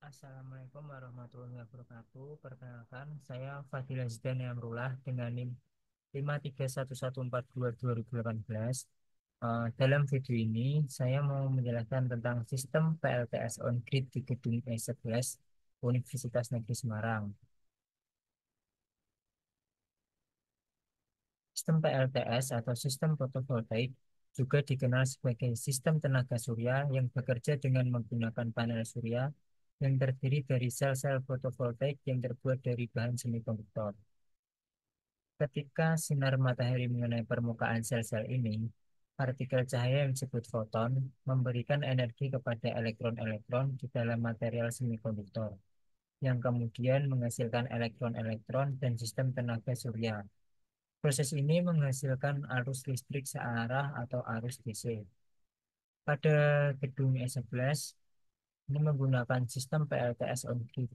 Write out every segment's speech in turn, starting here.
Assalamualaikum warahmatullahi wabarakatuh. Perkenalkan, saya Fadilah Zidane Amrullah dengan NIM 5311422 2018. Dalam video ini, saya mau menjelaskan tentang sistem PLTS on-grid di Gedung E11 Universitas Negeri Semarang. Sistem PLTS atau sistem fotovoltaik juga dikenal sebagai sistem tenaga surya yang bekerja dengan menggunakan panel surya yang terdiri dari sel-sel fotovoltaik yang terbuat dari bahan semikonduktor. Ketika sinar matahari mengenai permukaan sel-sel ini, partikel cahaya yang disebut foton memberikan energi kepada elektron-elektron di dalam material semikonduktor, yang kemudian menghasilkan elektron-elektron dan sistem tenaga surya. Proses ini menghasilkan arus listrik searah atau arus DC. Pada gedung E11, ini menggunakan sistem PLTS on-grid,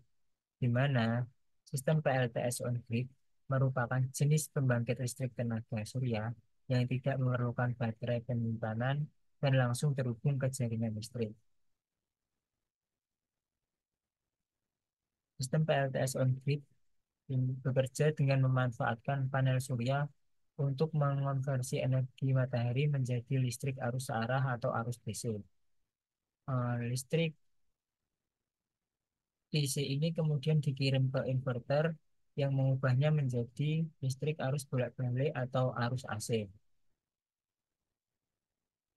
di mana sistem PLTS on-grid merupakan jenis pembangkit listrik tenaga surya yang tidak memerlukan baterai penyimpanan dan langsung terhubung ke jaringan listrik. Sistem PLTS on-grid bekerja dengan memanfaatkan panel surya untuk mengonversi energi matahari menjadi listrik arus searah atau arus DC. Listrik DC ini kemudian dikirim ke inverter yang mengubahnya menjadi listrik arus bolak-balik atau arus AC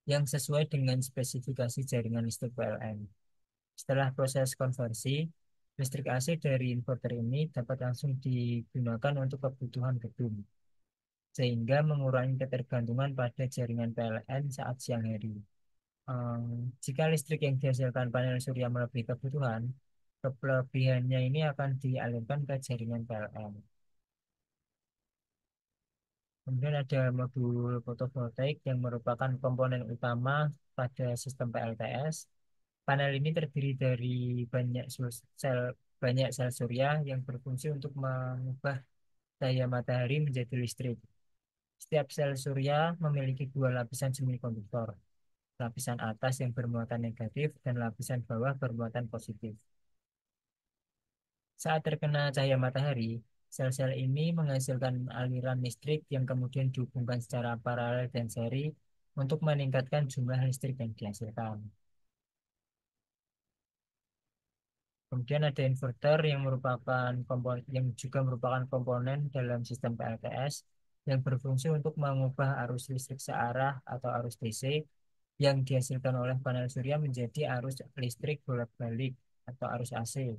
yang sesuai dengan spesifikasi jaringan listrik PLN. Setelah proses konversi, listrik AC dari inverter ini dapat langsung digunakan untuk kebutuhan gedung, sehingga mengurangi ketergantungan pada jaringan PLN saat siang hari. Jika listrik yang dihasilkan panel surya melebihi kebutuhan, kelebihannya ini akan dialirkan ke jaringan PLN. Kemudian ada modul fotovoltaik yang merupakan komponen utama pada sistem PLTS. Panel ini terdiri dari sel banyak sel surya yang berfungsi untuk mengubah cahaya matahari menjadi listrik. Setiap sel surya memiliki dua lapisan semikonduktor, lapisan atas yang bermuatan negatif dan lapisan bawah bermuatan positif. Saat terkena cahaya matahari, sel-sel ini menghasilkan aliran listrik yang kemudian dihubungkan secara paralel dan seri untuk meningkatkan jumlah listrik yang dihasilkan. Kemudian ada inverter yang merupakan yang juga merupakan komponen dalam sistem PLTS yang berfungsi untuk mengubah arus listrik searah atau arus DC yang dihasilkan oleh panel surya menjadi arus listrik bolak-balik atau arus AC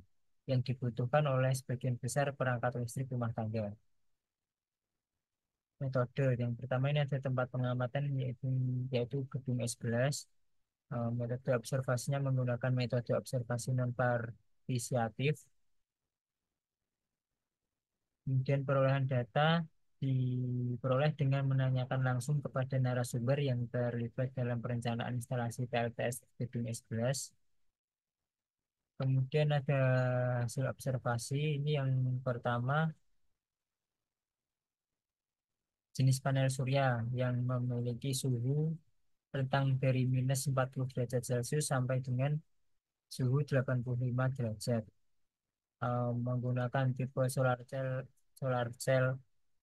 yang dibutuhkan oleh sebagian besar perangkat listrik rumah tangga. Metode yang pertama ini ada tempat pengamatan yaitu gedung S11. Metode observasinya menggunakan metode observasi non partisipatif. Kemudian perolehan data diperoleh dengan menanyakan langsung kepada narasumber yang terlibat dalam perencanaan instalasi PLTS gedung S11. Kemudian ada hasil observasi, ini yang pertama jenis panel surya yang memiliki suhu rentang dari minus 40 derajat Celcius sampai dengan suhu 85 derajat. Menggunakan tipe solar cell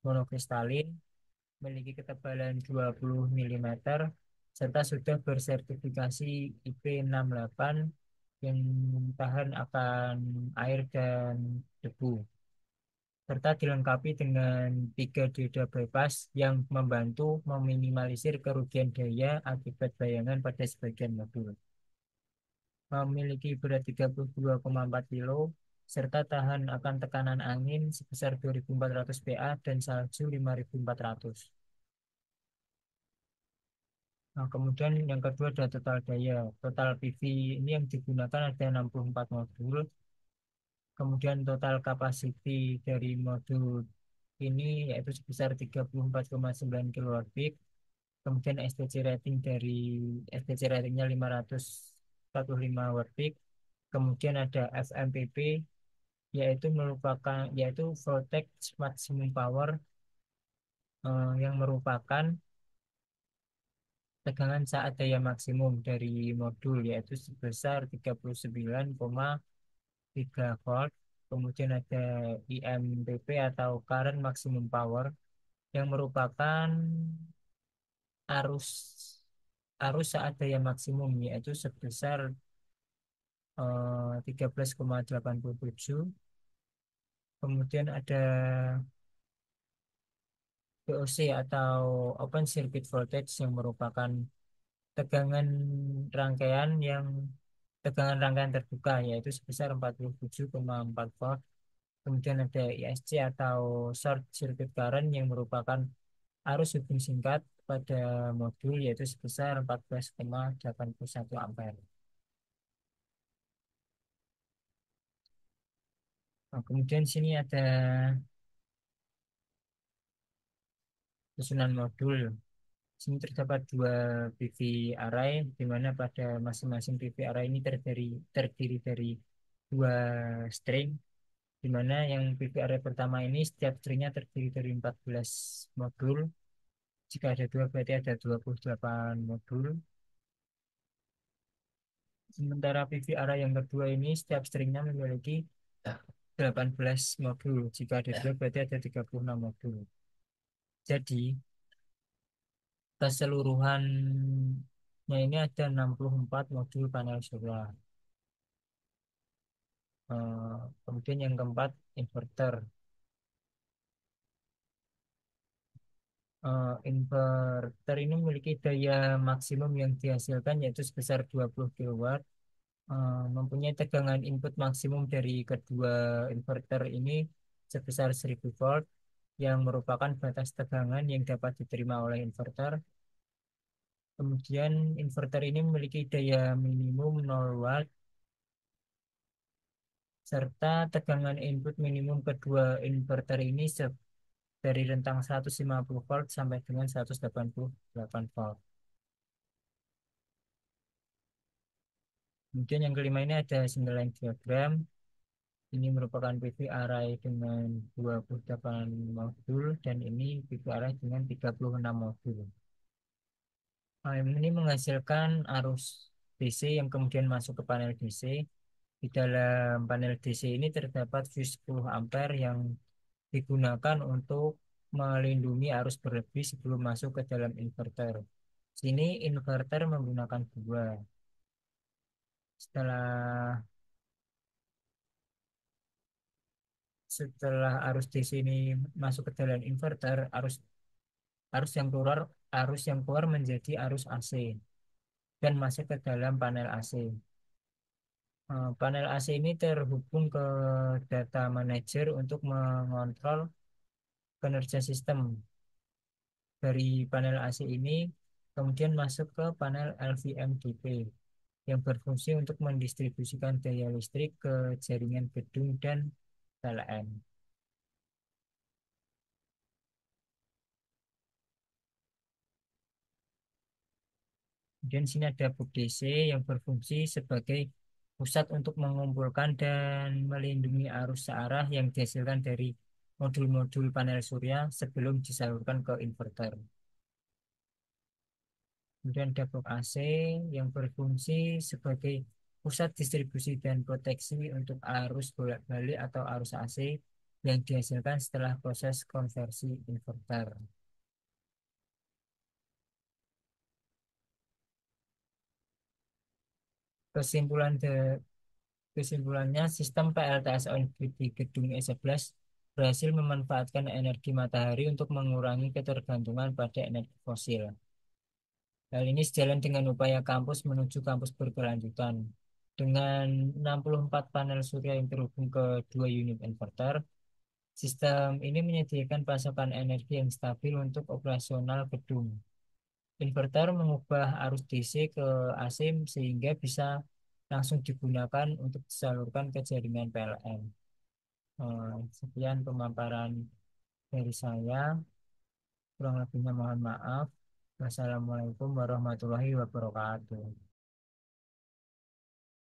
monokristalin, memiliki ketebalan 20 mm, serta sudah bersertifikasi IP68 yang tahan akan air dan debu, serta dilengkapi dengan 3 dioda bypass yang membantu meminimalisir kerugian daya akibat bayangan pada sebagian modul. Memiliki berat 32,4 kilo, serta tahan akan tekanan angin sebesar 2400 PA dan salju 5400. Nah, kemudian yang kedua ada total daya. Total PV ini yang digunakan ada 64 modul. Kemudian total capacity dari modul ini yaitu sebesar 34,9 kW peak. Kemudian STC ratingnya 545 watt peak. Kemudian ada FMPP yaitu Voltage Maximum Power, yang merupakan tegangan saat daya maksimum dari modul yaitu sebesar 39,5 3 volt. Kemudian ada IMPP atau current maximum power yang merupakan arus arus saat daya maksimum, yaitu sebesar 13,87. Kemudian ada VOC atau open circuit voltage yang merupakan tegangan rangkaian yang tegangan rangkaian terbuka, yaitu sebesar 47,4 volt. Kemudian ada ISC atau short circuit current yang merupakan arus hubung singkat pada modul, yaitu sebesar 14,81 ampere. Nah, kemudian sini ada susunan modul. Sini terdapat dua PV array, di mana pada masing-masing PV array ini terdiri dari dua string, di mana yang PV array pertama ini setiap stringnya terdiri dari 14 modul. Jika ada dua berarti ada 28 modul. Sementara PV array yang kedua ini setiap stringnya memiliki 18 modul. Jika ada dua berarti ada 36 modul. Jadi keseluruhannya ini ada 64 modul panel surya. Kemudian yang keempat, inverter. Inverter ini memiliki daya maksimum yang dihasilkan yaitu sebesar 20 kilowatt. Mempunyai tegangan input maksimum dari kedua inverter ini sebesar 1000 volt yang merupakan batas tegangan yang dapat diterima oleh inverter. Kemudian inverter ini memiliki daya minimum 0 watt serta tegangan input minimum kedua inverter ini dari rentang 150 volt sampai dengan 188 volt. Kemudian yang kelima ini ada single diagram. Ini merupakan PV array dengan 28 modul dan ini PV array dengan 36 modul. Ini menghasilkan arus DC yang kemudian masuk ke panel DC. Di dalam panel DC ini terdapat fuse 10 ampere yang digunakan untuk melindungi arus berlebih sebelum masuk ke dalam inverter. Sini inverter menggunakan dua. Setelah setelah arus DC ini masuk ke dalam inverter, arus yang keluar menjadi arus AC dan masuk ke dalam panel AC. Panel AC ini terhubung ke data manager untuk mengontrol kinerja sistem. Dari panel AC ini kemudian masuk ke panel LVMDP yang berfungsi untuk mendistribusikan daya listrik ke jaringan gedung dan PLN. Kemudian sini ada box DC yang berfungsi sebagai pusat untuk mengumpulkan dan melindungi arus searah yang dihasilkan dari modul-modul panel surya sebelum disalurkan ke inverter. Kemudian ada box AC yang berfungsi sebagai pusat distribusi dan proteksi untuk arus bolak-balik atau arus AC yang dihasilkan setelah proses konversi inverter. Kesimpulan Kesimpulannya, sistem PLTS on-grid di gedung E11 berhasil memanfaatkan energi matahari untuk mengurangi ketergantungan pada energi fosil. Hal ini sejalan dengan upaya kampus menuju kampus berkelanjutan. Dengan 64 panel surya yang terhubung ke dua unit inverter, sistem ini menyediakan pasokan energi yang stabil untuk operasional gedung. Inverter mengubah arus DC ke AC sehingga bisa langsung digunakan untuk disalurkan ke jaringan PLN. Sekian pemaparan dari saya. Kurang lebihnya mohon maaf. Wassalamualaikum warahmatullahi wabarakatuh.